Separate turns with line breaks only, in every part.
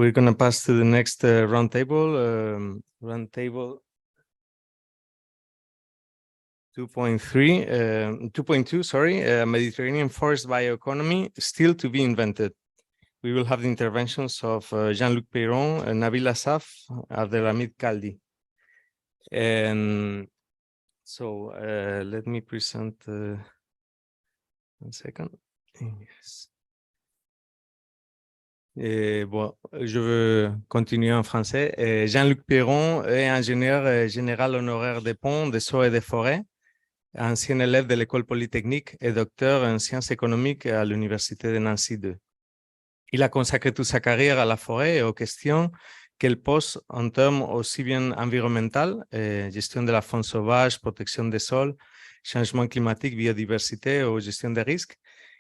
we're going to pass to the next roundtable, roundtable 2.2, sorry, Mediterranean forest bioeconomy still to be invented. We will have the interventions of Jean-Luc Peyron, Nabil Assaf, Abdelhamid Kaldi. And so let me present, 1 second. Yes. Bon, je veux continuer en français. Jean-Luc Peyron est ingénieur général honoraire des ponts, des eaux et des forêts, ancien élève de l'école polytechnique et docteur en sciences économiques à l'université de Nancy 2. Il a consacré toute sa carrière à la forêt et aux questions qu'elle pose en termes aussi bien environnemental, gestion de la faune sauvage, protection des sols, changement climatique, biodiversité ou gestion des risques,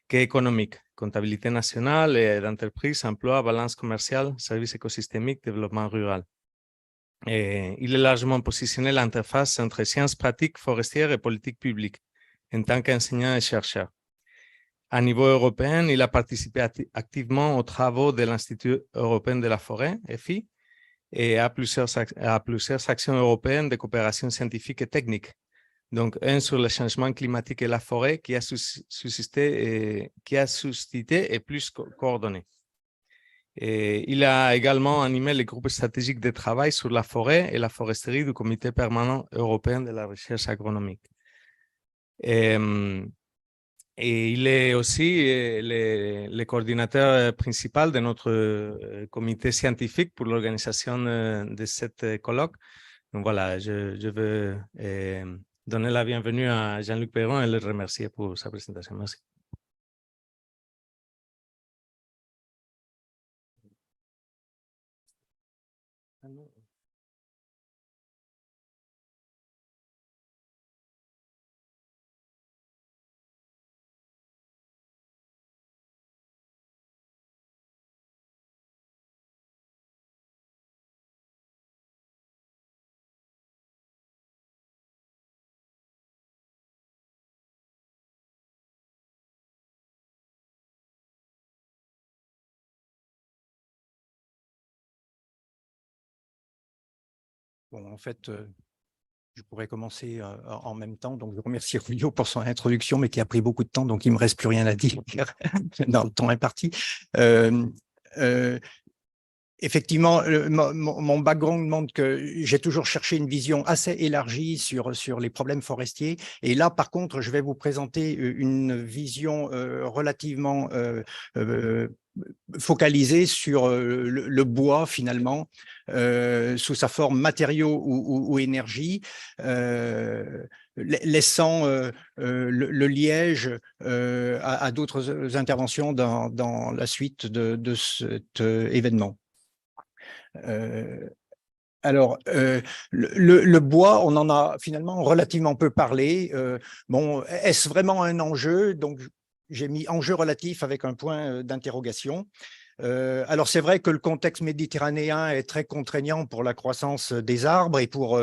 qu'économique, comptabilité nationale et d'entreprise, emploi, balance commerciale, services écosystémiques, développement rural. Et il est largement positionné à l'interface entre sciences pratiques forestières et politique publique en tant qu'enseignant et chercheur. À niveau européen, il a participé activement aux travaux de l'Institut européen de la forêt, EFI, et à plusieurs actions européennes de coopération scientifique et technique. Donc, un sur le changement climatique et la forêt qui a suscité et plus coordonné. Et il a également animé les groupes stratégiques de travail sur la forêt et la foresterie du Comité permanent européen de la recherche agronomique. Et il est aussi le coordinateur principal de notre comité scientifique pour l'organisation de cette colloque. Donc voilà, je veux donner la bienvenue à Jean-Luc Peyron et le remercier pour sa présentation. Merci.
Bon, en fait, je pourrais commencer en même temps. Donc, je remercie Julio pour son introduction, mais qui a pris beaucoup de temps, donc il ne me reste plus rien à dire dans le temps imparti. Effectivement, mon background montre que j'ai toujours cherché une vision assez élargie sur les problèmes forestiers. Et là, par contre, je vais vous présenter une vision relativement focalisée sur le bois, finalement, sous sa forme matériaux ou énergie, laissant le liège à d'autres interventions dans la suite de cet événement. Alors, le bois, on en a finalement relativement peu parlé. Bon, est-ce vraiment un enjeu? Donc, j'ai mis enjeu relatif avec un point d'interrogation. Alors, c'est vrai que le contexte méditerranéen est très contraignant pour la croissance des arbres et pour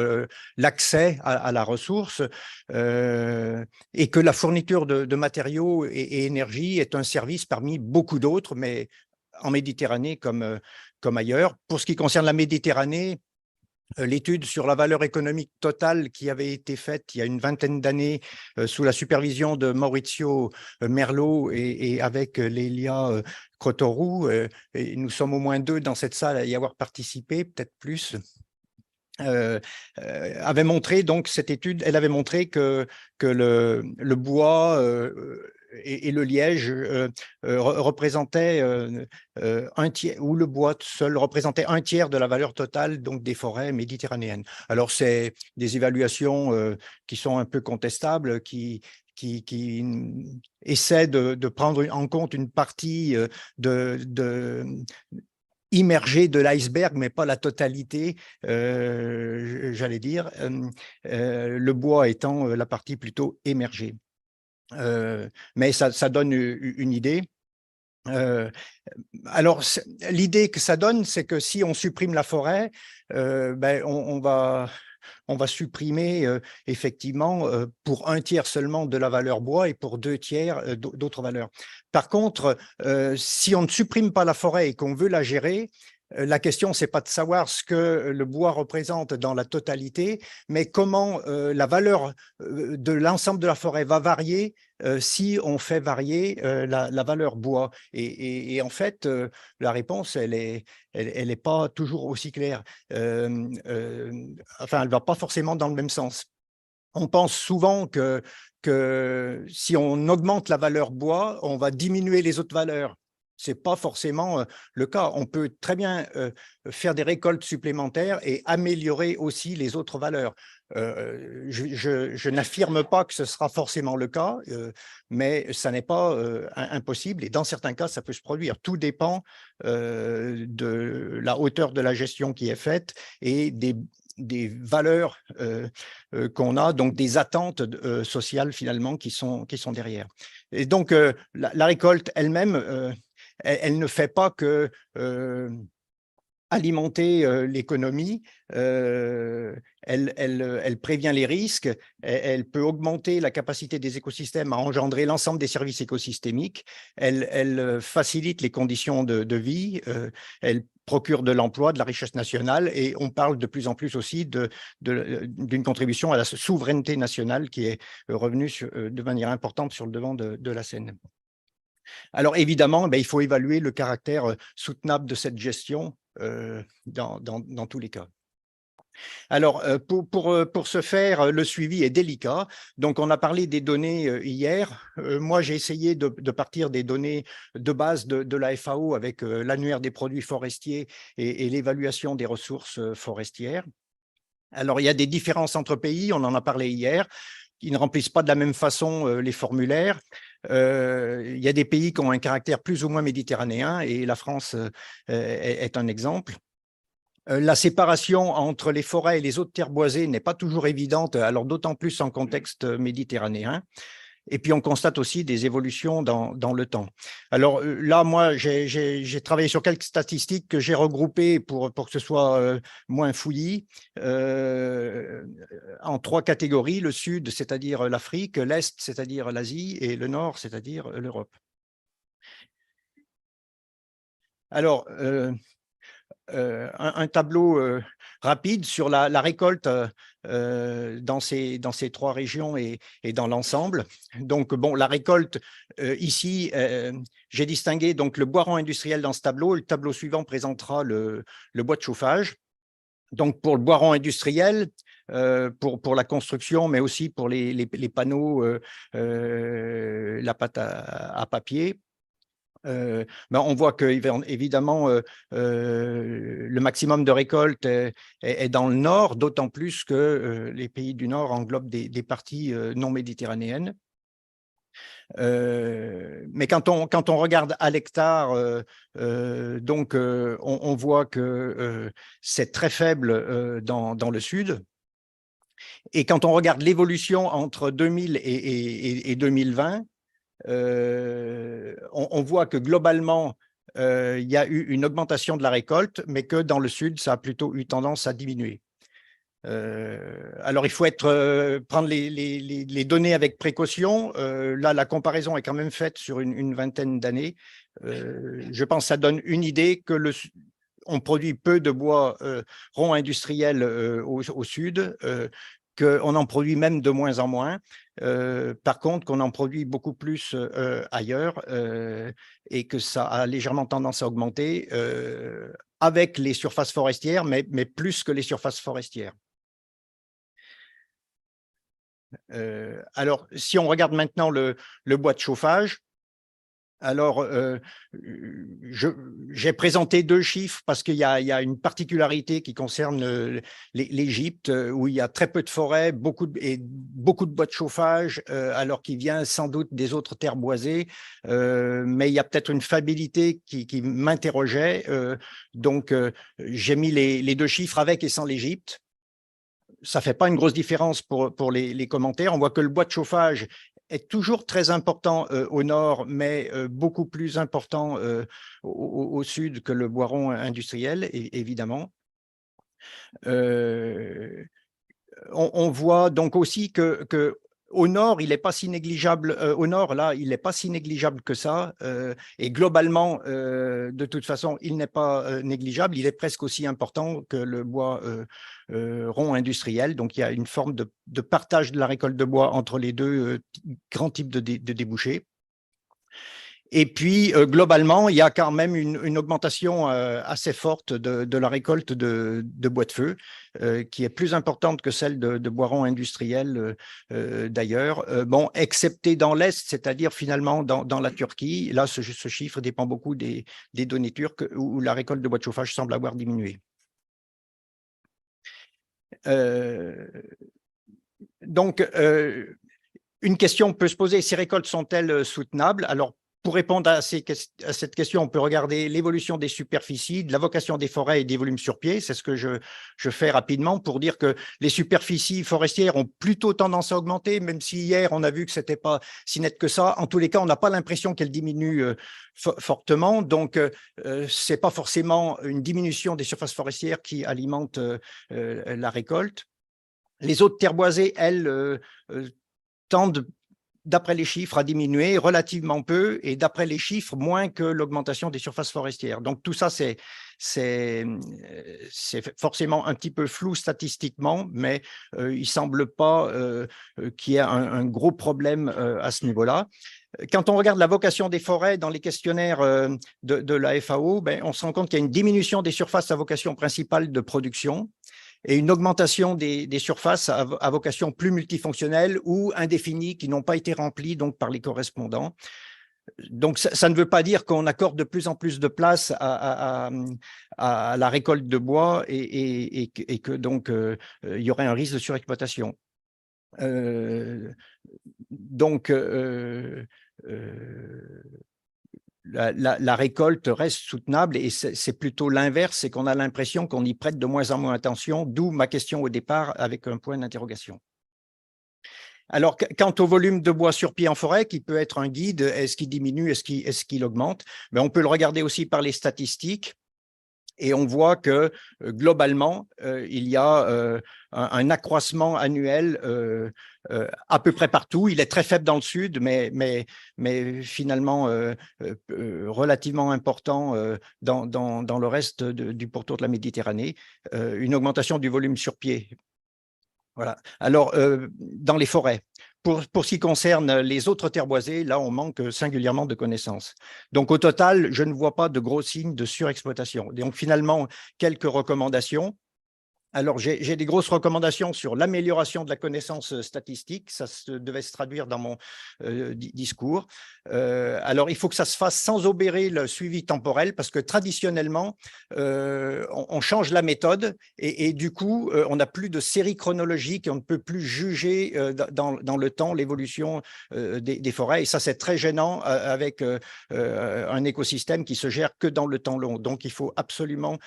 l'accès à la ressource, et que la fourniture de matériaux et énergie est un service parmi beaucoup d'autres, mais en Méditerranée comme ailleurs. Pour ce qui concerne la Méditerranée, l'étude sur la valeur économique totale qui avait été faite il y a une vingtaine d'années sous la supervision de Maurizio Merlo et avec Lélia Crotorou, et nous sommes au moins 2 dans cette salle à y avoir participé, peut-être plus, avait montré, donc cette étude, elle avait montré que le bois et le liège représentaient un tiers, ou le bois seul représentait un tiers de la valeur totale donc des forêts méditerranéennes. Alors c'est des évaluations qui sont un peu contestables, qui essaient de prendre en compte une partie immergée de l'iceberg, mais pas la totalité, j'allais dire, le bois étant la partie plutôt émergée. Mais ça donne une idée. Alors, l'idée que ça donne, c'est que si on supprime la forêt, ben, on va supprimer effectivement pour un tiers seulement de la valeur bois et pour 2 tiers d'autres valeurs. Par contre, si on ne supprime pas la forêt et qu'on veut la gérer, La question, c'est pas de savoir ce que le bois représente dans la totalité, mais comment la valeur de l'ensemble de la forêt va varier si on fait varier la valeur bois. Et en fait, la réponse, elle est pas toujours aussi claire. Enfin, elle va pas forcément dans le même sens. On pense souvent que si on augmente la valeur bois, on va diminuer les autres valeurs. Ce n'est pas forcément le cas. On peut très bien faire des récoltes supplémentaires et améliorer aussi les autres valeurs. Je n'affirme pas que ce sera forcément le cas, mais ça n'est pas impossible. Et dans certains cas, ça peut se produire. Tout dépend de la hauteur de la gestion qui est faite et des valeurs qu'on a, donc des attentes sociales finalement qui sont derrière. Et donc, la récolte elle-même, elle ne fait pas que alimenter l'économie, elle prévient les risques, elle peut augmenter la capacité des écosystèmes à engendrer l'ensemble des services écosystémiques, elle facilite les conditions de vie, elle procure de l'emploi, de la richesse nationale, et on parle de plus en plus aussi d'une contribution à la souveraineté nationale qui est revenue de manière importante sur le devant de la scène. Alors évidemment, il faut évaluer le caractère soutenable de cette gestion dans tous les cas. Alors, pour ce faire, le suivi est délicat. Donc, on a parlé des données hier. Moi, j'ai essayé de partir des données de base de la FAO avec l'annuaire des produits forestiers et l'évaluation des ressources forestières. Alors, il y a des différences entre pays, on en a parlé hier, qui ne remplissent pas de la même façon les formulaires. Il y a des pays qui ont un caractère plus ou moins méditerranéen et la France est un exemple. La séparation entre les forêts et les autres terres boisées n'est pas toujours évidente, alors d'autant plus en contexte méditerranéen. Et puis, on constate aussi des évolutions dans le temps. Alors là, moi, j'ai travaillé sur quelques statistiques que j'ai regroupées pour que ce soit moins fouillis en 3 catégories. Le sud, c'est-à-dire l'Afrique, l'Est, c'est-à-dire l'Asie, et le nord, c'est-à-dire l'Europe. Alors, un tableau rapide sur la récolte dans ces 3 régions et dans l'ensemble. Donc, bon, la récolte, ici, j'ai distingué donc, le bois rond industriel dans ce tableau. Le tableau suivant présentera le bois de chauffage. Donc, pour le bois rond industriel, pour la construction, mais aussi pour les panneaux, la pâte à papier, on voit que évidemment le maximum de récolte est dans le nord, d'autant plus que les pays du nord englobent des parties non méditerranéennes. Mais quand on regarde à l'hectare, on voit que c'est très faible dans le sud. Et quand on regarde l'évolution entre 2000 et 2020, on voit que globalement, il y a eu une augmentation de la récolte, mais que dans le sud, ça a plutôt eu tendance à diminuer. Alors, il faut prendre les données avec précaution. Là, la comparaison est quand même faite sur une vingtaine d'années. Je pense que ça donne une idée que on produit peu de bois rond industriel au sud, qu'on en produit même de moins en moins. Par contre, qu'on en produit beaucoup plus ailleurs et que ça a légèrement tendance à augmenter avec les surfaces forestières, mais plus que les surfaces forestières. Alors, si on regarde maintenant le bois de chauffage, alors, j'ai présenté 2 chiffres parce qu'il y a une particularité qui concerne l'Égypte où il y a très peu de forêts, beaucoup de bois de chauffage, alors qu'il vient sans doute des autres terres boisées, mais il y a peut-être une fiabilité qui m'interrogeait. Donc, j'ai mis les 2 chiffres avec et sans l'Égypte. Ça ne fait pas une grosse différence pour les commentaires. On voit que le bois de chauffage est toujours très important au nord, mais beaucoup plus important au sud que le bois rond industriel, évidemment. On voit donc aussi que Au nord, il n'est pas si négligeable. Au nord, là, il n'est pas si négligeable que ça. Et globalement, de toute façon, il n'est pas négligeable. Il est presque aussi important que le bois rond industriel. Donc, il y a une forme de partage de la récolte de bois entre les deux grands types de débouchés. Et puis, globalement, il y a quand même une augmentation assez forte de la récolte de bois de feu, qui est plus importante que celle de bois rond industriel d'ailleurs. Bon, excepté dans l'Est, c'est-à-dire finalement dans la Turquie. Là, ce chiffre dépend beaucoup des données turques où la récolte de bois de chauffage semble avoir diminué. Donc, une question peut se poser, ces récoltes sont-elles soutenables? Alors, pour répondre à cette question, on peut regarder l'évolution des superficies, de la vocation des forêts et des volumes sur pied. C'est ce que je fais rapidement pour dire que les superficies forestières ont plutôt tendance à augmenter, même si hier, on a vu que ce n'était pas si net que ça. En tous les cas, on n'a pas l'impression qu'elles diminuent fortement. Donc, ce n'est pas forcément une diminution des surfaces forestières qui alimente la récolte. Les autres terres boisées, elles, tendent, d'après les chiffres, à diminuer relativement peu et d'après les chiffres, moins que l'augmentation des surfaces forestières. Donc, tout ça, c'est forcément un petit peu flou statistiquement, mais il ne semble pas qu'il y ait un gros problème à ce niveau-là. Quand on regarde la vocation des forêts dans les questionnaires de la FAO, ben, on se rend compte qu'il y a une diminution des surfaces à vocation principale de production et une augmentation des surfaces à vocation plus multifonctionnelle ou indéfinie qui n'ont pas été remplies donc, par les correspondants. Donc, ça ne veut pas dire qu'on accorde de plus en plus de place à la récolte de bois et que donc il y aurait un risque de surexploitation. La récolte reste soutenable et c'est plutôt l'inverse, c'est qu'on a l'impression qu'on y prête de moins en moins attention, d'où ma question au départ avec un point d'interrogation. Alors, quant au volume de bois sur pied en forêt, qui peut être un guide, est-ce qu'il diminue, est-ce qu'il augmente? Ben, on peut le regarder aussi par les statistiques. Et on voit que globalement, il y a un accroissement annuel à peu près partout. Il est très faible dans le sud, mais finalement relativement important dans le reste du pourtour de la Méditerranée. Une augmentation du volume sur pied. Voilà. Alors, dans les forêts, pour ce qui concerne les autres terres boisées, là, on manque singulièrement de connaissances. Donc, au total, je ne vois pas de gros signes de surexploitation. Donc, finalement, quelques recommandations. Alors, j'ai des grosses recommandations sur l'amélioration de la connaissance statistique. Ça devait se traduire dans mon discours. Alors, il faut que ça se fasse sans obérer le suivi temporel parce que traditionnellement, on change la méthode et du coup, on n'a plus de série chronologique et on ne peut plus juger dans le temps l'évolution des forêts. Et ça, c'est très gênant avec un écosystème qui se gère que dans le temps long. Donc, il faut absolument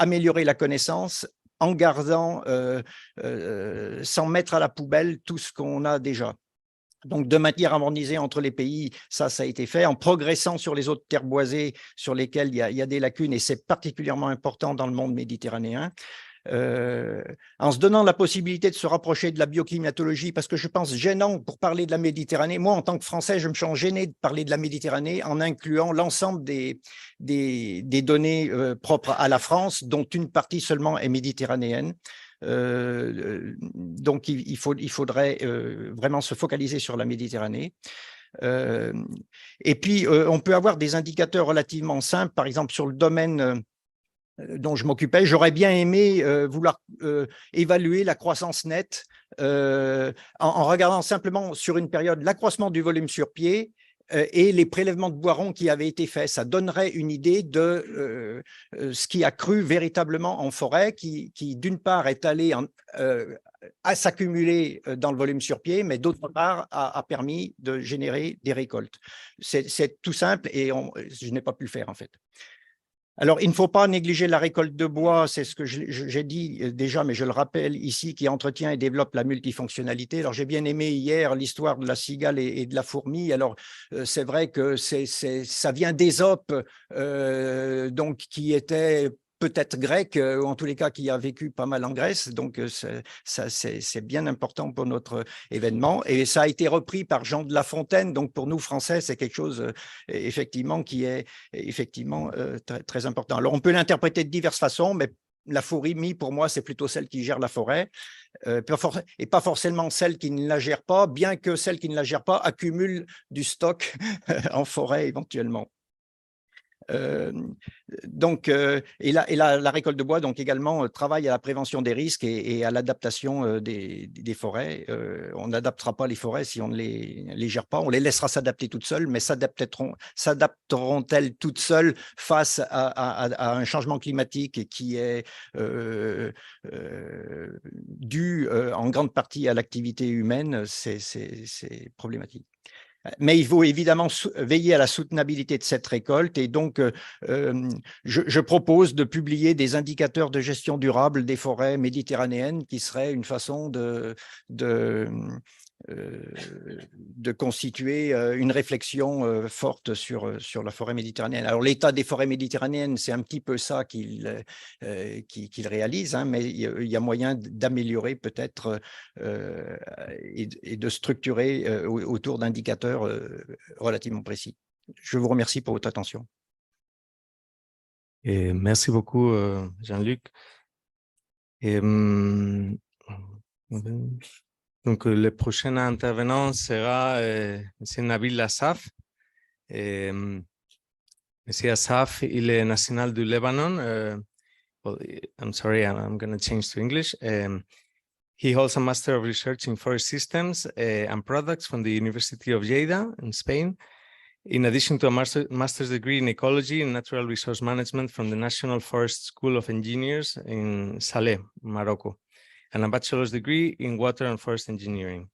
améliorer la connaissance en gardant, sans mettre à la poubelle tout ce qu'on a déjà. Donc, de manière harmonisée entre les pays, ça a été fait, en progressant sur les autres terres boisées sur lesquelles il y a des lacunes, et c'est particulièrement important dans le monde méditerranéen. En se donnant la possibilité de se rapprocher de la bioclimatologie, parce que je pense gênant pour parler de la Méditerranée. Moi, en tant que Français, je me sens gêné de parler de la Méditerranée en incluant l'ensemble des données propres à la France, dont une partie seulement est méditerranéenne. Donc, il faudrait vraiment se focaliser sur la Méditerranée. Et puis, on peut avoir des indicateurs relativement simples, par exemple sur le domaine dont je m'occupais. J'aurais bien aimé vouloir évaluer la croissance nette en regardant simplement sur une période l'accroissement du volume sur pied et les prélèvements de bois rond qui avaient été faits. Ça donnerait une idée de ce qui a cru véritablement en forêt, qui d'une part est allé à s'accumuler dans le volume sur pied, mais d'autre part a permis de générer des récoltes. C'est tout simple et je n'ai pas pu le faire en fait. Alors, il ne faut pas négliger la récolte de bois, c'est ce que j'ai dit déjà, mais je le rappelle ici, qui entretient et développe la multifonctionnalité. Alors, j'ai bien aimé hier l'histoire de la cigale et de la fourmi. Alors, c'est vrai que ça vient d'Ésope, donc qui était peut-être grec, ou en tous les cas qui a vécu pas mal en Grèce. Donc, c'est bien important pour notre événement. Et ça a été repris par Jean de La Fontaine. Donc, pour nous, Français, c'est quelque chose, effectivement, qui est effectivement très, très important. Alors, on peut l'interpréter de diverses façons, mais la Forimie, pour moi, c'est plutôt celle qui gère la forêt, et pas forcément celle qui ne la gère pas, bien que celle qui ne la gère pas accumule du stock en forêt éventuellement. Donc, et la récolte de bois, donc également, travaille à la prévention des risques et à l'adaptation des forêts. On n'adaptera pas les forêts si on ne les gère pas. On les laissera s'adapter toutes seules, mais s'adapteront-elles toutes seules face à un changement climatique qui est dû en grande partie à l'activité humaine? C'est problématique. Mais il faut évidemment veiller à la soutenabilité de cette récolte et donc je propose de publier des indicateurs de gestion durable des forêts méditerranéennes qui serait une façon de constituer une réflexion forte sur la forêt méditerranéenne. Alors l'état des forêts méditerranéennes, c'est un petit peu ça qu'il réalise, hein, mais il y a moyen d'améliorer peut-être et de structurer autour d'indicateurs relativement précis. Je vous remercie pour votre attention.
Et merci beaucoup, Jean-Luc. Donc, le prochain intervenant sera M. Nabil Assaf. M. Assaf, il est national du Lebanon. Well, I'm sorry, I'm going to change to English. He holds a Master of Research in Forest Systems and Products from the University of Lleida in Spain, in addition to a master's degree in Ecology and Natural Resource Management from the National Forest School of Engineers in Salé, Morocco, and a bachelor's degree in Water and Forest Engineering.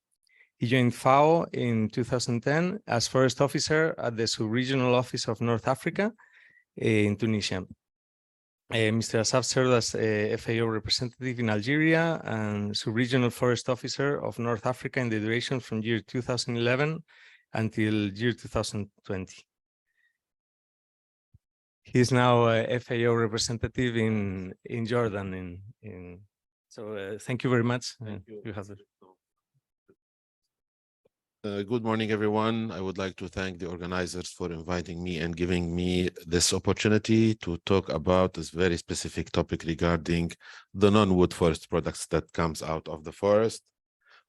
He joined FAO in 2010 as Forest Officer at the Sub-Regional Office of North Africa in Tunisia. Mr. Assaf served as a FAO representative in Algeria and Sub-Regional Forest Officer of North Africa in the duration from year 2011 until year 2020. He is now a FAO representative in Jordan. So thank you very much. You have the...
Good morning, everyone. I would like to thank the organizers for inviting me and giving me this opportunity to talk about this very specific topic regarding the non-wood forest products that comes out of the forest,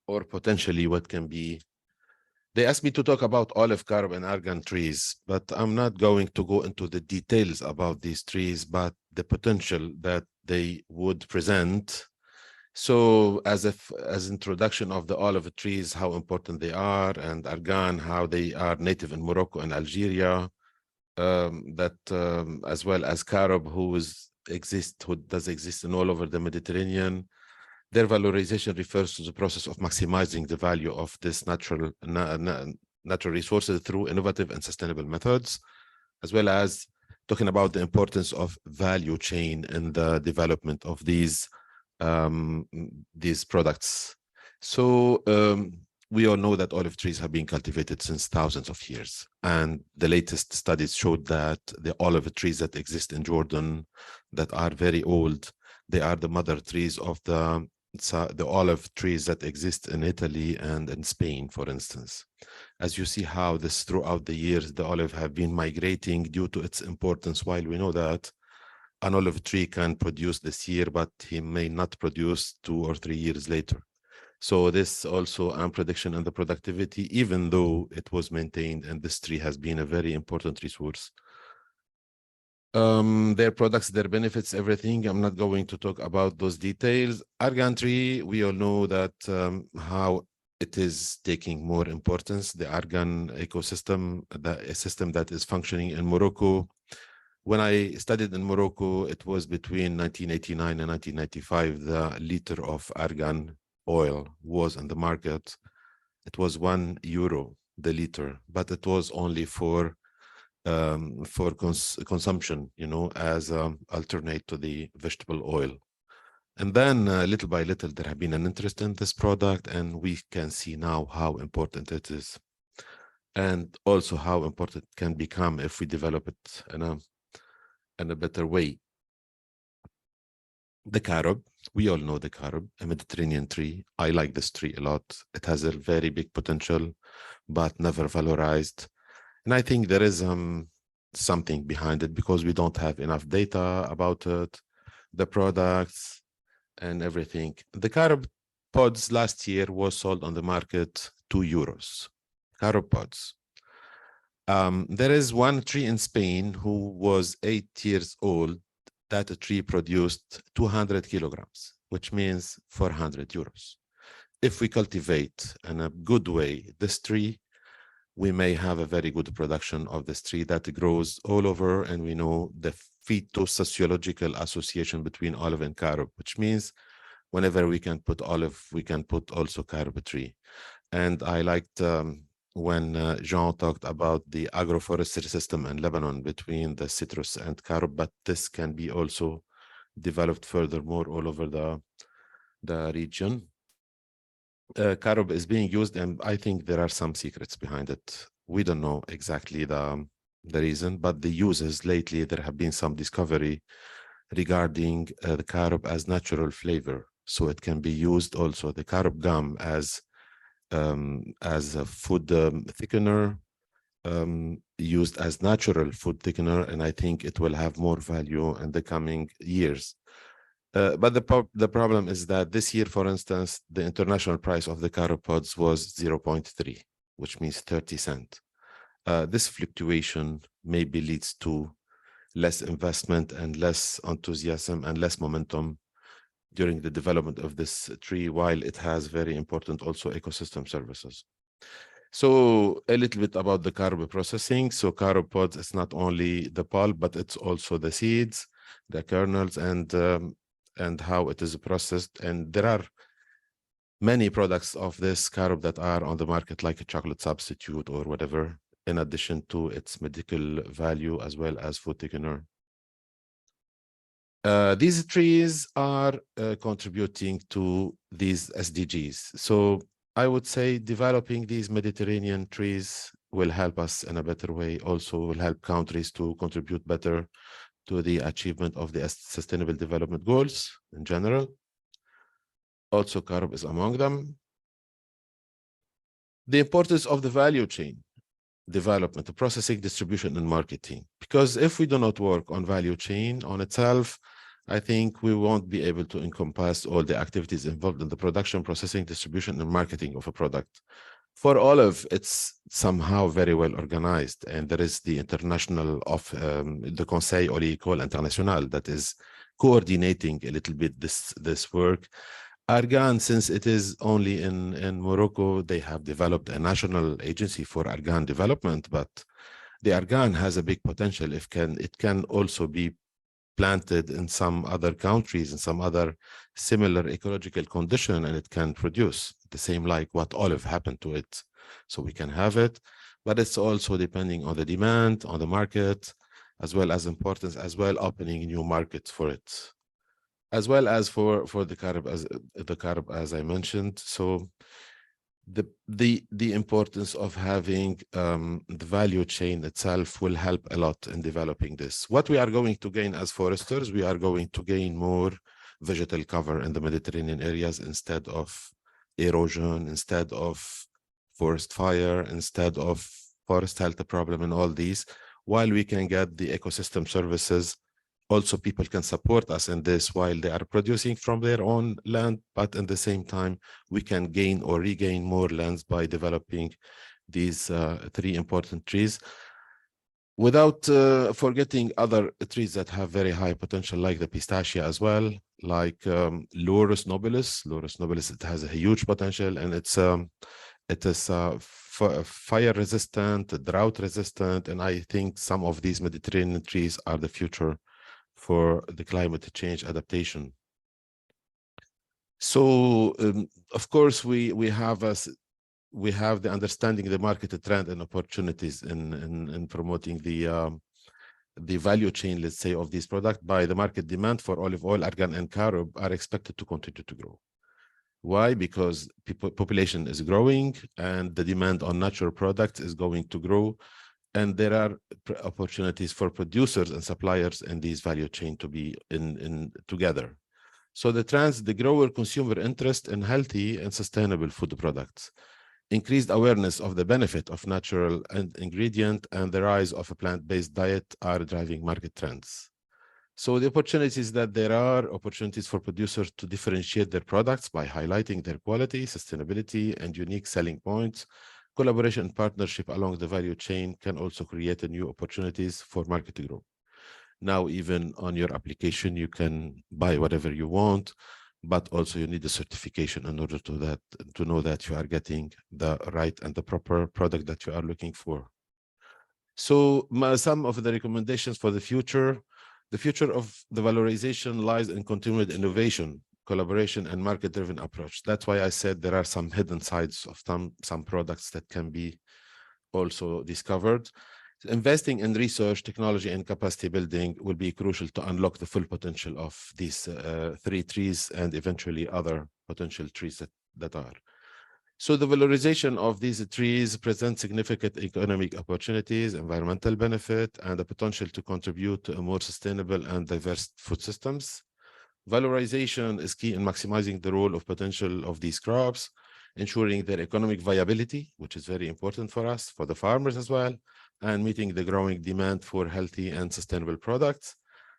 or potentially what can be. They asked me to talk about olive, carob, and argan trees, but I'm not going to go into the details about these trees, but the potential that they would present. So as introduction of the olive trees, how important they are, and argan, how they are native in Morocco and Algeria, as well as carob, who does exist in all over the Mediterranean. Their valorization refers to the process of maximizing the value of this natural resources through innovative and sustainable methods, as well as talking about the importance of value chain in the development of these products. So we all know that olive trees have been cultivated since thousands of years, and the latest studies showed that the olive trees that exist in Jordan that are very old, they are the mother trees of the olive trees that exist in Italy and in Spain, for instance. As you see how this throughout the years, the olive have been migrating due to its importance, while we know that an olive tree can produce this year, but he may not produce 2 or 3 years later. So this also a prediction in the productivity, even though it was maintained, and this tree has been a very important resource. Their products, their benefits, everything. I'm not going to talk about those details. Argan tree, we all know that how it is taking more importance. The argan ecosystem, a system that is functioning in Morocco. When I studied in Morocco, it was between 1989 and 1995, the liter of argan oil was in the market. It was €1 the liter, but it was only for consumption, as alternate to the vegetable oil. And then little by little, there have been an interest in this product, and we can see now how important it is, and also how important it can become if we develop it in a better way. The carob, we all know the carob, a Mediterranean tree. I like this tree a lot. It has a very big potential, but never valorized. And I think there is something behind it because we don't have enough data about it, the products and everything. The carob pods last year was sold on the market €2. Carob pods. There is one tree in Spain who was 8 years old. That tree produced 200 kilograms, which means €400. If we cultivate in a good way this tree, we may have a very good production of this tree that grows all over, and we know the phytosociological association between olive and carob, which means whenever we can put olive, we can put also carob tree. And I liked when Jean talked about the agroforestry system in Lebanon between the citrus and carob, but this can be also developed furthermore all over the region. Carob is being used, and I think there are some secrets behind it. We don't know exactly the reason, but the uses lately, there have been some discovery regarding the carob as natural flavor. So it can be used also, the carob gum, as a food thickener, used as natural food thickener, and I think it will have more value in the coming years. But the problem is that this year, for instance, the international price of the carob pods was 0.3, which means 30 cents. This fluctuation maybe leads to less investment and less enthusiasm and less momentum during the development of this tree, while it has very important also ecosystem services. So a little bit about the carob processing. So carob pods, it's not only the pulp, but it's also the seeds, the kernels, and how it is processed. And there are many products of this carob that are on the market, like a chocolate substitute or whatever, in addition to its medical value as well as food thickener. These trees are contributing to these SDGs. So I would say developing these Mediterranean trees will help us in a better way, also will help countries to contribute better to the achievement of the Sustainable Development Goals in general. Also, carob is among them. The importance of the value chain development, the processing, distribution, and marketing. Because if we do not work on value chain on itself, I think we won't be able to encompass all the activities involved in the production, processing, distribution, and marketing of a product. For olive, it's somehow very well organized, and there is the international of the Conseil Oléicole International that is coordinating a little bit this work. Argan, since it is only in Morocco, they have developed a national agency for argan development, but the argan has a big potential. It can also be planted in some other countries, in some other similar ecological condition, and it can produce the same like what olive happened to it. So we can have it, but it's also depending on the demand, on the market, as well as importance, as well opening new markets for it, as well as for the carob, as I mentioned. So the importance of having the value chain itself will help a lot in developing this. What we are going to gain as foresters, we are going to gain more vegetal cover in the Mediterranean areas instead of erosion, instead of forest fire, instead of forest health problem, and all these, while we can get the ecosystem services. Also, people can support us in this while they are producing from their own land, but at the same time, we can gain or regain more lands by developing these three important trees, without forgetting other trees that have very high potential, like the pistachia as well, like Laurus nobilis. Laurus nobilis, it has a huge potential, and it is fire resistant, drought resistant, and I think some of these Mediterranean trees are the future for the climate change adaptation. So of course we have the understanding the market trend and opportunities in promoting the value chain, let's say, of these products. By the market demand for olive oil, argan, and carob are expected to continue to grow. Why? Because population is growing and the demand on natural products is going to grow. And there are opportunities for producers and suppliers in these value chain to be in together. So the grower consumer interest in healthy and sustainable food products, increased awareness of the benefit of natural ingredient, and the rise of a plant-based diet are driving market trends. So the opportunities that there are opportunities for producers to differentiate their products by highlighting their quality, sustainability, and unique selling points. Collaboration and partnership along the value chain can also create new opportunities for market growth. Now, even on your application, you can buy whatever you want, but also you need a certification in order to know that you are getting the right and the proper product that you are looking for. So some of the recommendations for the future of the valorization lies in continued innovation, collaboration, and market-driven approach. That's why I said there are some hidden sides of some products that can be also discovered. Investing in research, technology, and capacity building will be crucial to unlock the full potential of these 3 trees and eventually other potential trees that are. So the valorization of these trees presents significant economic opportunities, environmental benefit, and the potential to contribute to a more sustainable and diverse food systems. Valorization is key in maximizing the role of potential of these crops, ensuring their economic viability, which is very important for us, for the farmers as well, and meeting the growing demand for healthy and sustainable products.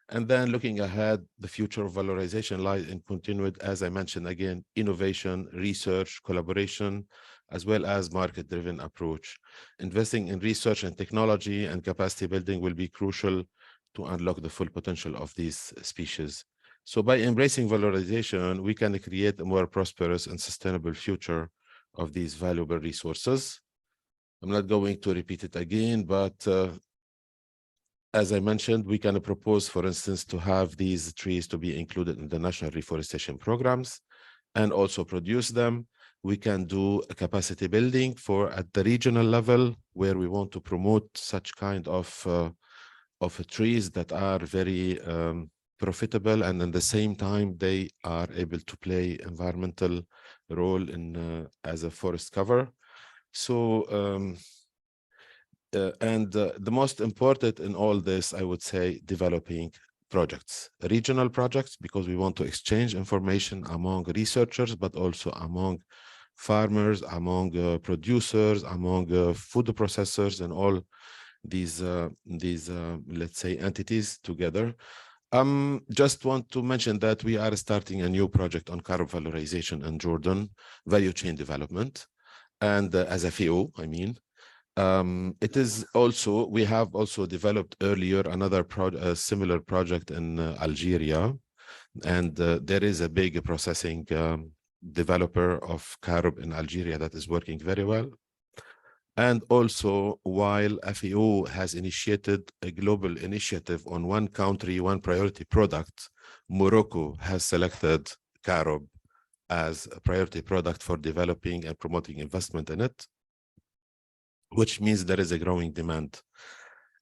And then looking ahead, the future of valorization lies in continued, as I mentioned again, innovation, research, collaboration, as well as market-driven approach. Investing in research and technology and capacity building will be crucial to unlock the full potential of these species. So by embracing valorization, we can create a more prosperous and sustainable future of these valuable resources. I'm not going to repeat it again, but as I mentioned, we can propose, for instance, to have these trees to be included in the national reforestation programs and also produce them. We can do a capacity building at the regional level where we want to promote such kind of trees that are very profitable, and at the same time they are able to play environmental role in as a forest cover. So the most important in all this, I would say, developing projects, regional projects, because we want to exchange information among researchers, but also among farmers, among producers, among food processors, and all these let's say entities together. Just want to mention that we are starting a new project on carob valorization in Jordan, value chain development, and as a FAO, I mean. It is also, we have also developed earlier another similar project in Algeria, and there is a big processing developer of carob in Algeria that is working very well. And also, while FAO has initiated a global initiative on one country, one priority product, Morocco has selected carob as a priority product for developing and promoting investment in it, which means there is a growing demand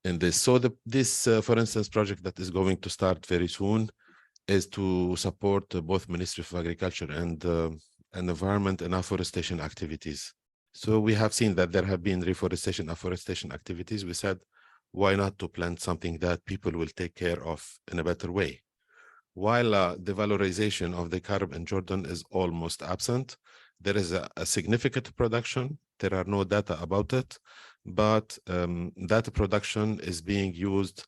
in this. So this, for instance, project that is going to start very soon is to support both Ministry of Agriculture and Environment and afforestation activities. So we have seen that there have been reforestation, afforestation activities. We said, why not to plant something that people will take care of in a better way? While the valorization of the carob in Jordan is almost absent, there is a significant production. There are no data about it, but that production is being used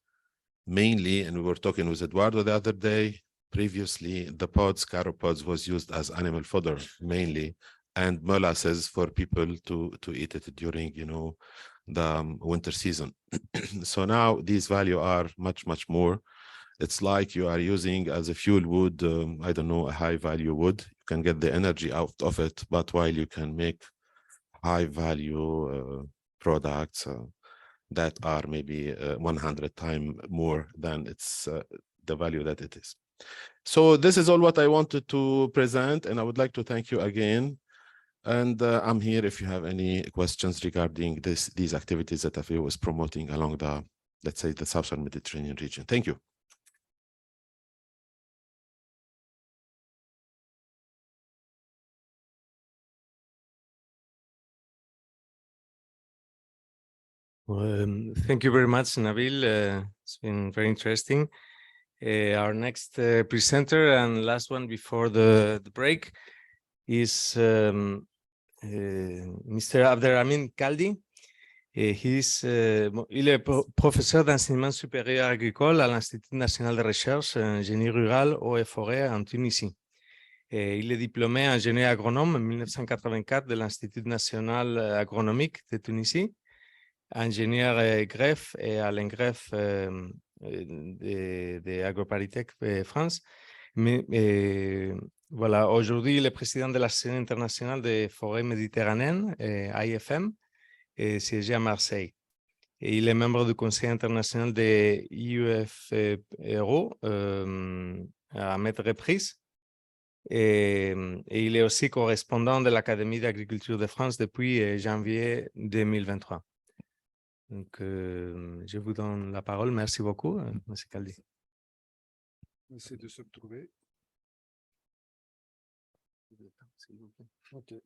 mainly, and we were talking with Eduardo the other day, previously the carob pods was used as animal fodder mainly, and molasses for people to eat it during, the winter season. So now these values are much more. It's like you are using as a fuel wood, I don't know, a high value wood. You can get the energy out of it, but while you can make high value products that are maybe 100 times more than its the value that it is. So this is all what I wanted to present, and I would like to thank you again. And I'm here if you have any questions regarding these activities that FAO is promoting along the, let's say, the Southern Mediterranean region. Thank you.
Thank you very much, Nabil. It's been very interesting. Our next presenter and last one before the break is Mr. Abderrahmane Kaldi. Il est professeur d'enseignement supérieur agricole à l'Institut national de recherche en génie rural, eau et forêt en Tunisie. Il est diplômé ingénieur agronome en 1984 de l'Institut national agronomique de Tunisie, ingénieur greffe et à l'INGREF de AgroParisTech France. Voilà, aujourd'hui, il est président de l'Association internationale des forêts méditerranéennes, AIFM, et siégé à Marseille. Et il est membre du Conseil international des IUFRO à maintes reprises. Et il est aussi correspondant de l'Académie d'agriculture de France depuis janvier 2023. Donc, je vous donne la parole. Merci beaucoup, M. Kaldi.
Essayer de se retrouver. Okay.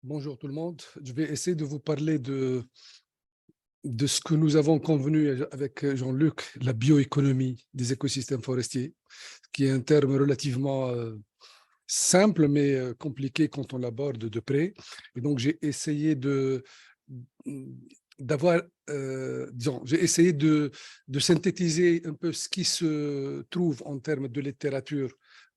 Bonjour tout le monde. Je vais essayer de vous parler de ce que nous avons convenu avec Jean-Luc, la bioéconomie des écosystèmes forestiers, qui est un terme relativement simple mais compliqué quand on l'aborde de près. Et donc j'ai essayé j'ai essayé de synthétiser un peu ce qui se trouve en termes de littérature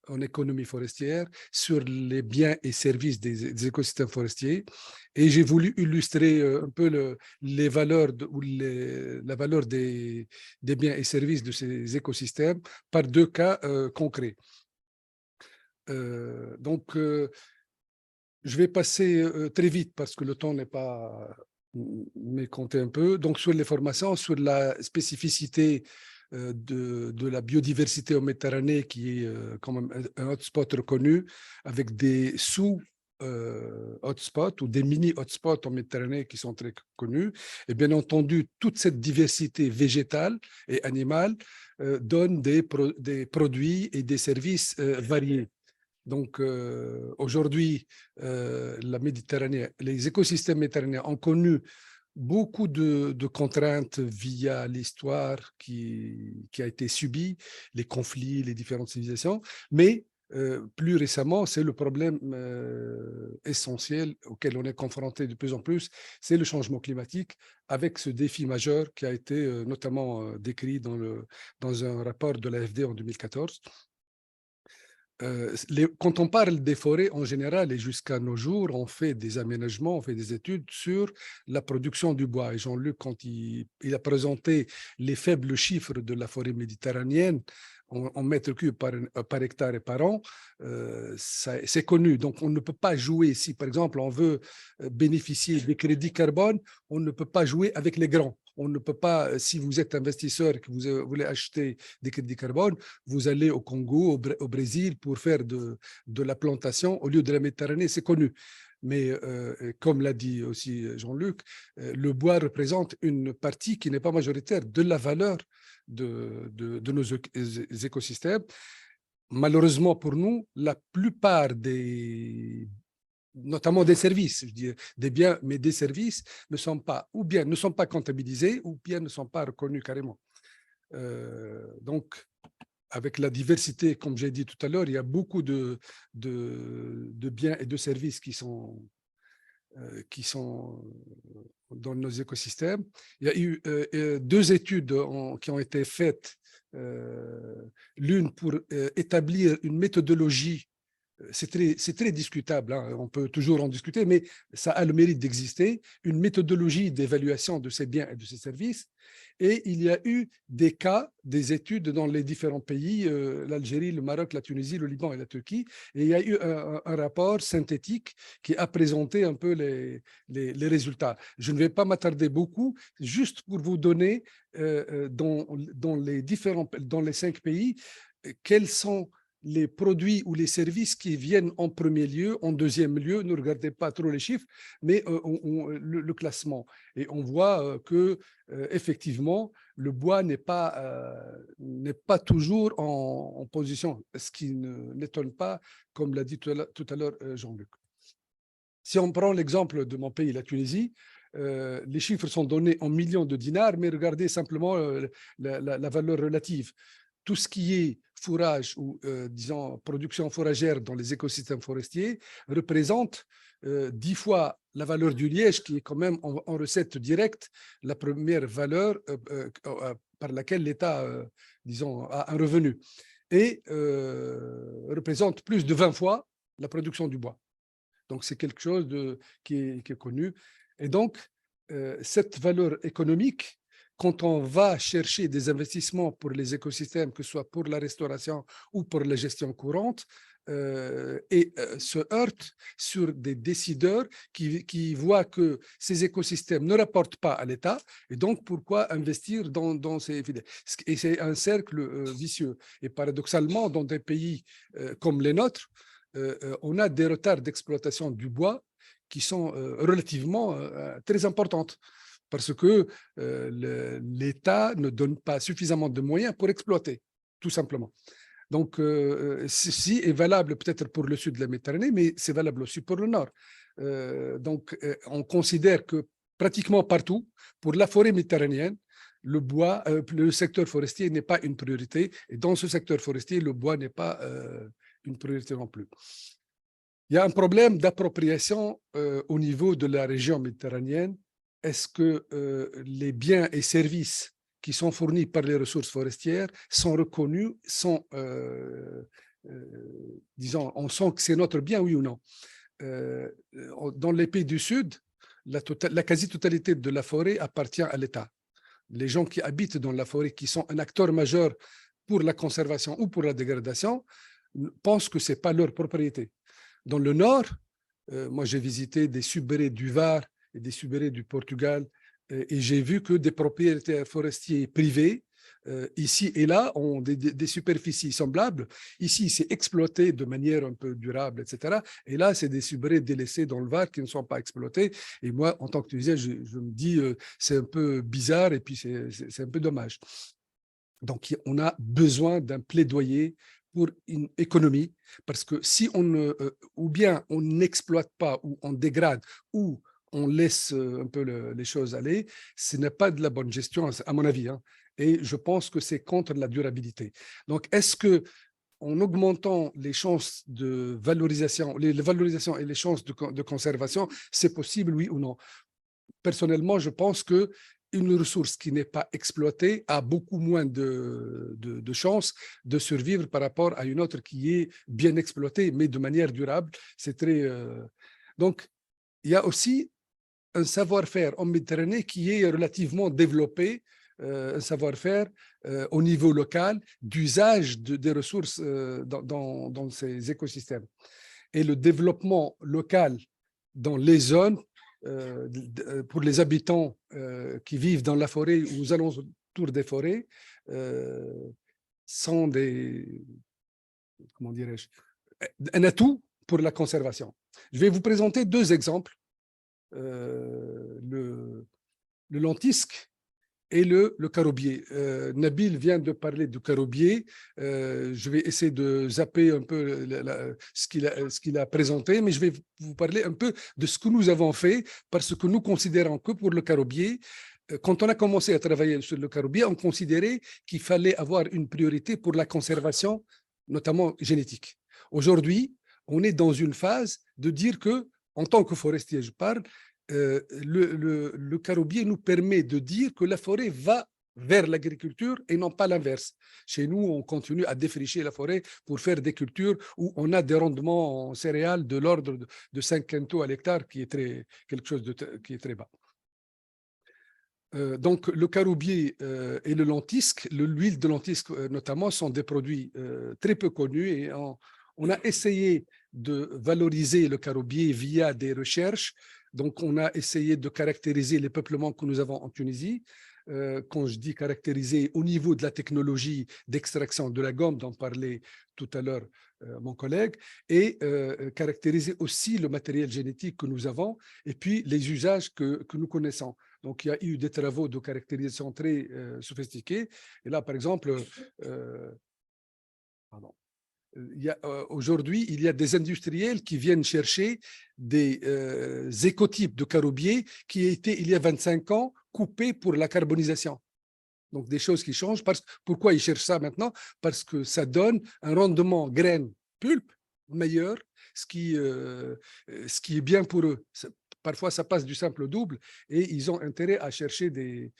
en économie forestière sur les biens et services des écosystèmes forestiers. Et j'ai voulu illustrer un peu les valeurs la valeur des biens et services de ces écosystèmes par deux cas concrets. Je vais passer très vite parce que le temps n'est pas compté un peu. Donc, sur les formations, sur la spécificité de la biodiversité en Méditerranée, qui est quand même un hotspot reconnu, avec des sous-hotspots ou des mini-hotspots en Méditerranée qui sont très connus. Et bien entendu, toute cette diversité végétale et animale donne des produits et des services variés. Donc, aujourd'hui, la Méditerranée, les écosystèmes méditerranéens ont connu beaucoup de contraintes via l'histoire qui a été subie, les conflits, les différentes civilisations, mais plus récemment, c'est le problème essentiel auquel on est confronté de plus en plus, c'est le changement climatique, avec ce défi majeur qui a été notamment décrit dans un rapport de l'AFD en 2014. Quand on parle des forêts en général et jusqu'à nos jours, on fait des aménagements, on fait des études sur la production du bois. Et Jean-Luc, quand il a présenté les faibles chiffres de la forêt méditerranéenne en mètres cubes par hectare et par an, c'est connu. Donc, on ne peut pas jouer. Si, par exemple, on veut bénéficier des crédits carbone, on ne peut pas jouer avec les grands. On ne peut pas, si vous êtes investisseur et que vous voulez acheter des crédits carbone, vous allez au Congo, au Brésil pour faire de la plantation au lieu de la Méditerranée, c'est connu. Mais comme l'a dit aussi Jean-Luc, le bois représente une partie qui n'est pas majoritaire de la valeur de nos écosystèmes. Malheureusement pour nous, la plupart notamment des services, je dis des biens, mais des services ne sont pas, ou bien ne sont pas comptabilisés, ou bien ne sont pas reconnus carrément. Donc, avec la diversité, comme j'ai dit tout à l'heure, il y a beaucoup de biens et de services qui sont dans nos écosystèmes. Il y a eu deux études qui ont été faites, l'une pour établir une méthodologie c'est très discutable, hein, on peut toujours en discuter, mais ça a le mérite d'exister, une méthodologie d'évaluation de ces biens et de ces services. Et il y a eu des cas, des études dans les différents pays, l'Algérie, le Maroc, la Tunisie, le Liban et la Turquie. Et il y a eu un rapport synthétique qui a présenté un peu les résultats. Je ne vais pas m'attarder beaucoup, juste pour vous donner dans les 5 pays, quels sont les produits ou les services qui viennent en premier lieu, en deuxième lieu, ne regardez pas trop les chiffres, mais le classement. Et on voit que effectivement, le bois n'est pas toujours en position, ce qui n'étonne pas, comme l'a dit tout à l'heure Jean-Luc. Si on prend l'exemple de mon pays, la Tunisie, les chiffres sont donnés en millions de dinars, mais regardez simplement la valeur relative. Tout ce qui est fourrage ou, disons, production fourragère dans les écosystèmes forestiers représente 10 fois la valeur du liège, qui est quand même en recette directe la première valeur par laquelle l'État, disons, a un revenu, et représente plus de 20 fois la production du bois. Donc, c'est quelque chose qui est connu. Et donc, cette valeur économique, quand on va chercher des investissements pour les écosystèmes, que ce soit pour la restauration ou pour la gestion courante, se heurte sur des décideurs qui voient que ces écosystèmes ne rapportent pas à l'État, et donc pourquoi investir dans ces filières? Et c'est un cercle vicieux. Et paradoxalement, dans des pays comme les nôtres, on a des retards d'exploitation du bois qui sont relativement très importantes, parce que l'État ne donne pas suffisamment de moyens pour exploiter, tout simplement. Donc, ceci est valable peut-être pour le sud de la Méditerranée, mais c'est valable aussi pour le nord. Donc, on considère que pratiquement partout, pour la forêt méditerranéenne, le bois, le secteur forestier n'est pas une priorité. Et dans ce secteur forestier, le bois n'est pas une priorité non plus. Il y a un problème d'appropriation au niveau de la région méditerranéenne. Est-ce que les biens et services qui sont fournis par les ressources forestières sont reconnus, disons, on sent que c'est notre bien, oui ou non? Dans les pays du Sud, la quasi-totalité de la forêt appartient à l'État. Les gens qui habitent dans la forêt, qui sont un acteur majeur pour la conservation ou pour la dégradation, pensent que ce n'est pas leur propriété. Dans le nord, moi j'ai visité des subérés du Var et des subérés du Portugal, et j'ai vu que des propriétaires forestiers privés, ici et là, ont des superficies semblables. Ici, c'est exploité de manière un peu durable, etc. Et là, c'est des subérés délaissés dans le Var qui ne sont pas exploités. Et moi, en tant que Tunisien, je me dis, c'est un peu bizarre et puis c'est un peu dommage. Donc, on a besoin d'un plaidoyer pour une économie, parce que si ou bien on n'exploite pas, ou on dégrade, ou on laisse un peu les choses aller, ce n'est pas de la bonne gestion, à mon avis, hein. Et je pense que c'est contre la durabilité. Donc, est-ce que en augmentant les chances de valorisation, les valorisations et les chances de conservation, c'est possible, oui ou non? Personnellement, je pense que une ressource qui n'est pas exploitée a beaucoup moins de chances de survivre par rapport à une autre qui est bien exploitée, mais de manière durable. C'est très. Donc, il y a aussi un savoir-faire en Méditerranée qui est relativement développé, un savoir-faire au niveau local d'usage des ressources dans ces écosystèmes. Et le développement local dans les zones, pour les habitants qui vivent dans la forêt ou aux alentours des forêts, sont comment dirais-je, un atout pour la conservation. Je vais vous présenter 2 exemples, le lentisque et le carobier. Nabil vient de parler du carobier. Je vais essayer de zapper un peu ce qu'il a présenté, mais je vais vous parler un peu de ce que nous avons fait, parce que nous considérons que pour le carobier, quand on a commencé à travailler sur le carobier, on considérait qu'il fallait avoir une priorité pour la conservation, notamment génétique. Aujourd'hui, on est dans une phase de dire que, en tant que forestier, je parle, le carobier nous permet de dire que la forêt va vers l'agriculture et non pas l'inverse. Chez nous, on continue à défricher la forêt pour faire des cultures où on a des rendements en céréales de l'ordre de 5 quintaux à l'hectare, qui est quelque chose qui est très bas. Donc, le caroubier et le lentisque, l'huile de lentisque notamment, sont des produits très peu connus et on a essayé de valoriser le caroubier via des recherches. Donc, on a essayé de caractériser les peuplements que nous avons en Tunisie. Quand je dis caractériser au niveau de la technologie d'extraction de la gomme dont parlait tout à l'heure mon collègue, et caractériser aussi le matériel génétique que nous avons et puis les usages que nous connaissons. Donc, il y a eu des travaux de caractérisation très sophistiqués. Et là, par exemple, aujourd'hui, il y a des industriels qui viennent chercher des écotypes de caroubier qui étaient, il y a 25 ans, coupés pour la carbonisation. Donc, des choses qui changent. Pourquoi ils cherchent ça maintenant? Parce que ça donne un rendement graine-pulpe meilleur, ce qui est bien pour eux. Parfois, ça passe du simple au double et ils ont intérêt à chercher des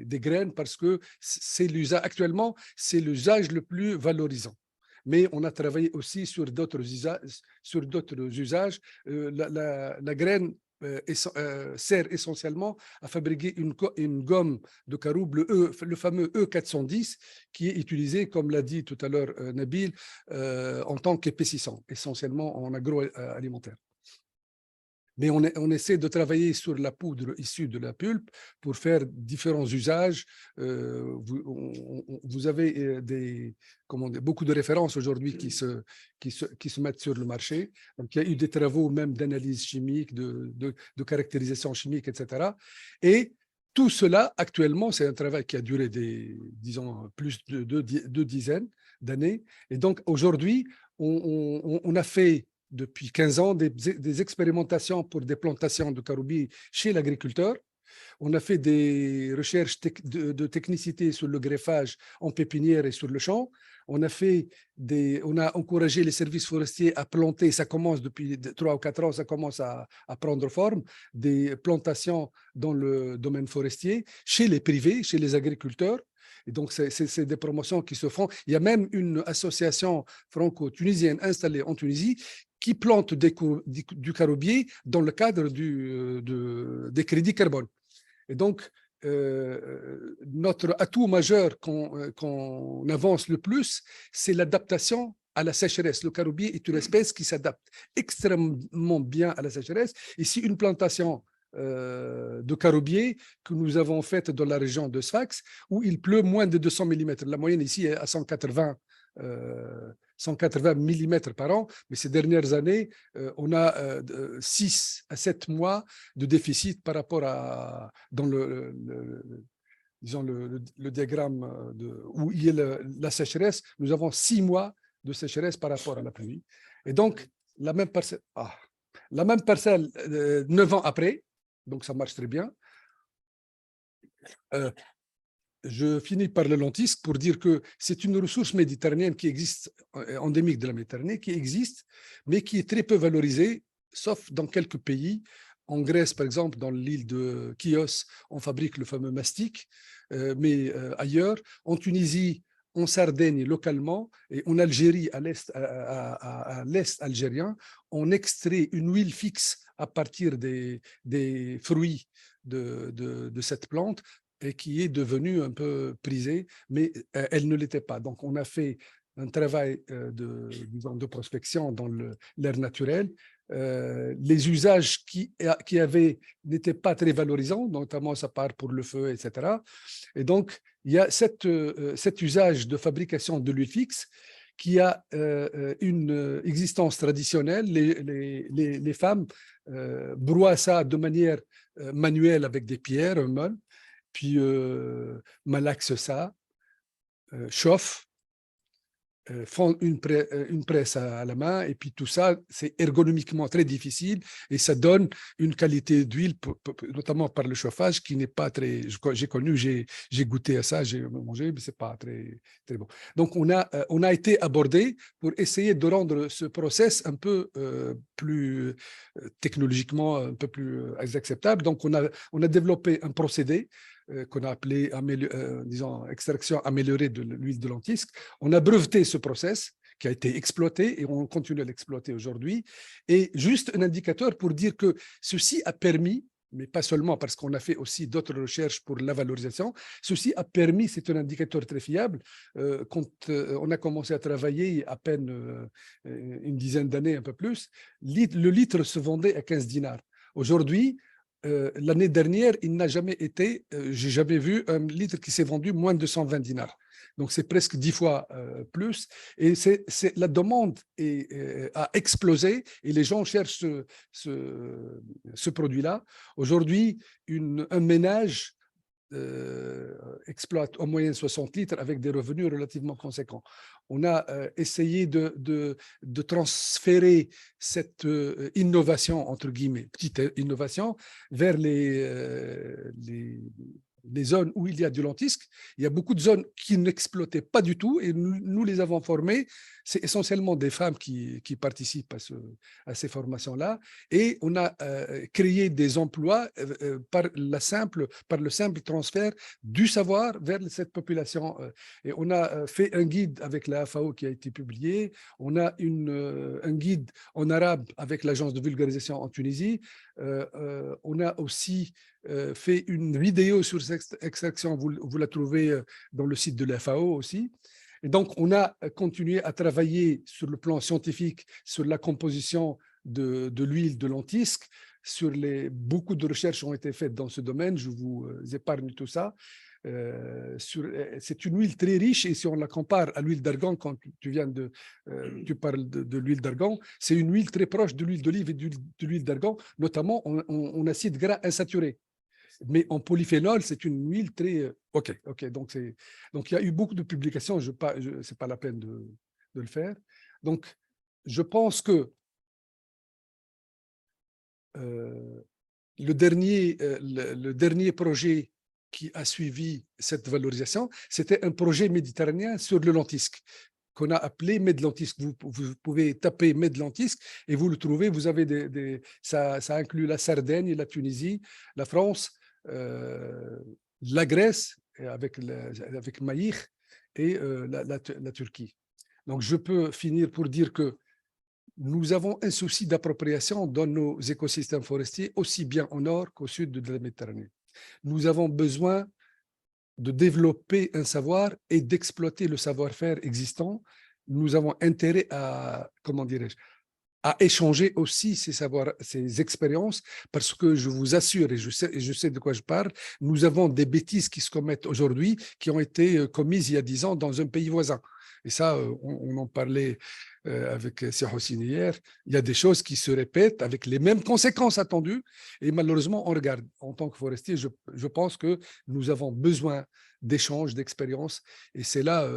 graines parce que c'est l'usage, actuellement, c'est l'usage le plus valorisant. Mais on a travaillé aussi sur d'autres usages. La graine sert essentiellement à fabriquer une gomme de caroube, le fameux E410, qui est utilisé, comme l'a dit tout à l'heure Nabil, en tant qu'épaississant, essentiellement en agroalimentaire. Mais on essaie de travailler sur la poudre issue de la pulpe pour faire différents usages. Vous avez beaucoup de références aujourd'hui qui se mettent sur le marché. Donc, il y a eu des travaux même d'analyse chimique, de caractérisation chimique, etc. Et tout cela, actuellement, c'est un travail qui a duré disons, plus de deux dizaines d'années. Et donc, aujourd'hui, on a fait depuis 15 ans des expérimentations pour des plantations de caroubier chez l'agriculteur. On a fait des recherches de technicité sur le greffage en pépinière et sur le champ. On a encouragé les services forestiers à planter, ça commence depuis 3 ou 4 ans, ça commence à prendre forme, des plantations dans le domaine forestier, chez les privés, chez les agriculteurs. Et donc, c'est des promotions qui se font. Il y a même une association franco-tunisienne installée en Tunisie qui plante du caroubier dans le cadre des crédits carbone. Et donc, notre atout majeur qu'on avance le plus, c'est l'adaptation à la sécheresse. Le caroubier est une espèce qui s'adapte extrêmement bien à la sécheresse. Ici, une plantation de caroubier que nous avons faite dans la région de Sfax, où il pleut moins de 200 mm. La moyenne ici est à 180 mm par an, mais ces dernières années, on a 6 à 7 mois de déficit par rapport à, dans disons le diagramme où il y a la sécheresse, nous avons 6 mois de sécheresse par rapport à la pluie. Et donc, la même parcelle, 9 ans après, donc ça marche très bien. Je finis par le lentisque pour dire que c'est une ressource méditerranéenne qui existe, endémique de la Méditerranée, qui existe, mais qui est très peu valorisée, sauf dans quelques pays. En Grèce, par exemple, dans l'île de Chios, on fabrique le fameux mastic, mais ailleurs, en Tunisie, en Sardaigne localement, et en Algérie, à l'est algérien, on extrait une huile fixe à partir des fruits de cette plante, et qui est devenue un peu prisée, mais elle ne l'était pas. Donc, on a fait un travail de prospection dans l'air naturel. Les usages qui n'étaient pas très valorisants, notamment ça part pour le feu, etc. Et donc, il y a cet usage de fabrication de l'huile fixe qui a une existence traditionnelle. Les femmes broient ça de manière manuelle avec des pierres, un meule, puis malaxent ça, chauffent, font une presse à la main, et puis tout ça, c'est ergonomiquement très difficile, et ça donne une qualité d'huile, notamment par le chauffage, qui n'est pas très... J'ai goûté à ça, j'ai mangé, mais c'est pas très, très bon. Donc, on a été abordé pour essayer de rendre ce process un peu plus technologiquement, un peu plus acceptable. Donc, on a développé un procédé qu'on a appelé, disons, extraction améliorée de l'huile de lentisque. On a breveté ce process qui a été exploité et on continue à l'exploiter aujourd'hui. Et juste un indicateur pour dire que ceci a permis, mais pas seulement parce qu'on a fait aussi d'autres recherches pour la valorisation, ceci a permis, c'est un indicateur très fiable, quand on a commencé à travailler à peine une dizaine d'années, un peu plus, le litre se vendait à 15 dinars. Aujourd'hui, l'année dernière, il n'a jamais été, j'ai jamais vu un litre qui s'est vendu moins de 120 dinars. Donc, c'est presque 10 fois plus. Et la demande a explosé et les gens cherchent ce produit-là. Aujourd'hui, un ménage exploite en moyenne 60 litres avec des revenus relativement conséquents. On a essayé de transférer cette innovation, entre guillemets, petite innovation, vers les zones où il y a du lentisque. Il y a beaucoup de zones qui n'exploitaient pas du tout et nous les avons formées. C'est essentiellement des femmes qui participent à ces formations-là. Et on a créé des emplois par le simple transfert du savoir vers cette population. Et on a fait un guide avec la FAO qui a été publié. On a un guide en arabe avec l'agence de vulgarisation en Tunisie. On a aussi fait une vidéo sur cette extraction, vous la trouvez dans le site de la FAO aussi. Et donc, on a continué à travailler sur le plan scientifique sur la composition de l'huile de lentisque. Beaucoup de recherches ont été faites dans ce domaine, je vous épargne tout ça. C'est une huile très riche et si on la compare à l'huile d'argan, quand tu parles de l'huile d'argan, c'est une huile très proche de l'huile d'olive et de l'huile d'argan, notamment en acide gras insaturé. Mais en polyphénol, c'est une huile très... OK. Donc, il y a eu beaucoup de publications, ce n'est pas la peine de le faire. Donc, je pense que le dernier projet qui a suivi cette valorisation, c'était un projet méditerranéen sur le lentisque qu'on a appelé Medlentisque. Vous pouvez taper Medlentisque et vous le trouvez. Vous avez ça inclut la Sardaigne, la Tunisie, la France, la Grèce avec Maïch et la Turquie. Donc, je peux finir pour dire que nous avons un souci d'appropriation dans nos écosystèmes forestiers, aussi bien au nord qu'au sud de la Méditerranée. Nous avons besoin de développer un savoir et d'exploiter le savoir-faire existant. Nous avons intérêt à, à échanger aussi ces expériences, parce que je vous assure, et je sais de quoi je parle, nous avons des bêtises qui se commettent aujourd'hui, qui ont été commises il y a 10 ans dans un pays voisin. Et ça, on en parlait avec Sihoussine hier, il y a des choses qui se répètent avec les mêmes conséquences attendues, et malheureusement, on regarde. En tant que forestier, je pense que nous avons besoin d'échanges, d'expériences, et c'est là,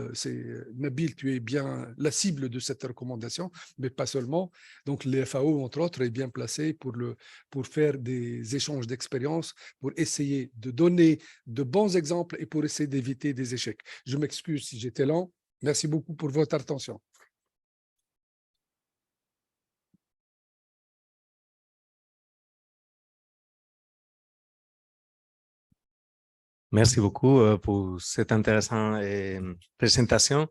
Nabil, tu es bien la cible de cette recommandation, mais pas seulement. Donc, les FAO, entre autres, est bien placé pour faire des échanges d'expériences, pour essayer de donner de bons exemples et pour essayer d'éviter des échecs. Je m'excuse si j'étais lent. Merci beaucoup pour votre attention.
Merci beaucoup pour cette intéressante présentation.